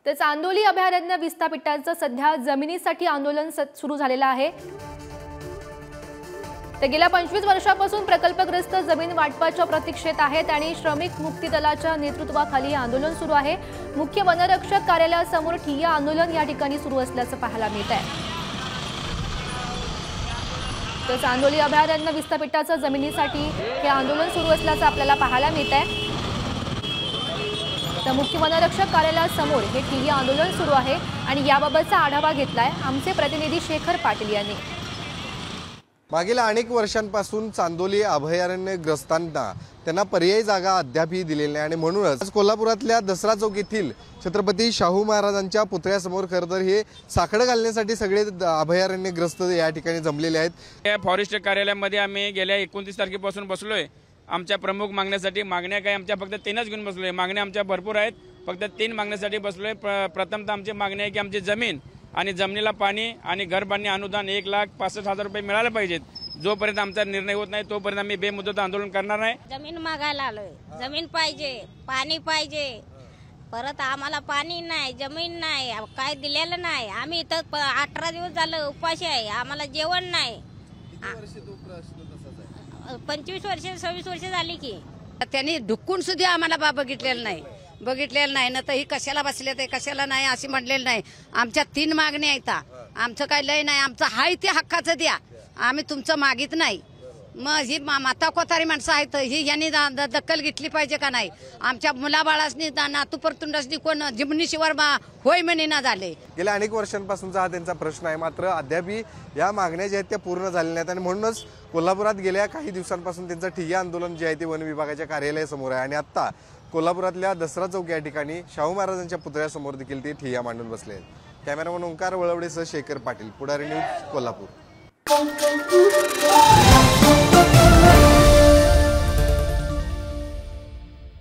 तर चांदोली अभयारण्य विस्थापितांचं सध्या जमिनीसाठी आंदोलन सुरू झालेलं आहे। ते गेल्या 25 वर्षापासून प्रकल्पग्रस्त जमीन वाटपाच्या प्रतीक्षेत आहेत आणि श्रमिक मुक्ती दलाच्या नेतृत्वाखाली आंदोलन सुरू आहे। मुख्य वनरक्षक कार्यालयासमोर ठिय्या आंदोलन या ठिकाणी सुरू असल्याचं पाहायला मिळत आहे। तर चांदोली अभयारण्य विस्थापितांचं जमिनीसाठी हे आंदोलन सुरू असल्याचं आपल्याला पाहायला मिळत आहे। तर मुख्य वनरक्षक कार्यालयासमोर हे ठिय्या आंदोलन सुरू आहे आणि याबाबतचा आढावा घेतलाय आमचे प्रतिनिधी शेखर पाटील यांनी। मागील अनेक वर्षांपासून चांदोली अभयारण्यग्रस्तांना त्यांना पर्यायी जागा अद्यापही दिलेली नाही आणि म्हणूनच कोल्हापुरातल्या दसरा चौक येथील छत्रपती शाहू महाराजांच्या पुतळ्यासमोर खरं तर हे साकडं घालण्यासाठी सगळे अभयारण्यग्रस्त या ठिकाणी जमलेले आहेत। या फॉरेस्ट कार्यालयामध्ये आम्ही गेल्या 29 तारखेपासून बसलोय। आमच्या प्रमुख मागण्यासाठी मागण्या काय आमच्या फक्त 3च घेऊन बसलोय। मागण्या आमच्या भरपूर आहेत, फक्त 3 मागण्यासाठी बसलोय। प्रथमतः आमची मागणी आहे की आमची जमीन आणि जमिनीला पाणी आणि घर बांधणी अनुदान 1,65,000 रुपये मिळाले पाहिजेत। जोपर्यंत आमचा निर्णय होत नाही तोपर्यंत आम्ही बेमुदत आंदोलन करणार नाही। जमीन मागायला आलोय, जमीन पाहिजे, पाणी पाहिजे, परत आम्हाला पाणी नाही, जमीन नाही, काय दिलेलं नाही। आम्ही इथं 18 दिवस झालं उपाशी आहे, आम्हाला जेवण नाही। 25 वर्ष 26 वर्ष झाली की त्यांनी ढुकून सुद्धा आम्हाला बघितलेलं नाही ना तर ही कशाला बसले ते कशाला नाही अशी म्हणलेलं नाही। आमच्या 3 मागण्या आहेत, आमचं काय लय नाही, आमचं हाय ते हक्काचं द्या, आम्ही तुमचं मागित नाही। मग ही माता कोतारी माणसं आहेत, ही यांनी दखल घेतली पाहिजे का नाही? आमच्या मुलाबाळासनी नातू परतुंडासनी कोण जिमनीशिवार होय म्हणे ना झाले। गेल्या अनेक वर्षांपासूनचा हा त्यांचा प्रश्न आहे, मात्र अद्यापही या मागण्या ज्या आहेत त्या पूर्ण झालेल्या नाहीत आणि म्हणूनच कोल्हापुरात गेल्या काही दिवसांपासून त्यांचं ठिय्या आंदोलन जे आहे ते वन विभागाच्या कार्यालयासमोर आहे आणि आता कोल्हापुरातल्या दसरा चौक या ठिकाणी शाहू महाराजांच्या पुतळ्यासमोर देखील ते ठिय्या मांडून बसले आहेत। कॅमेरामन ओंकार वळवडेसह शेखर पाटील, पुढारी न्यूज, कोल्हापूर।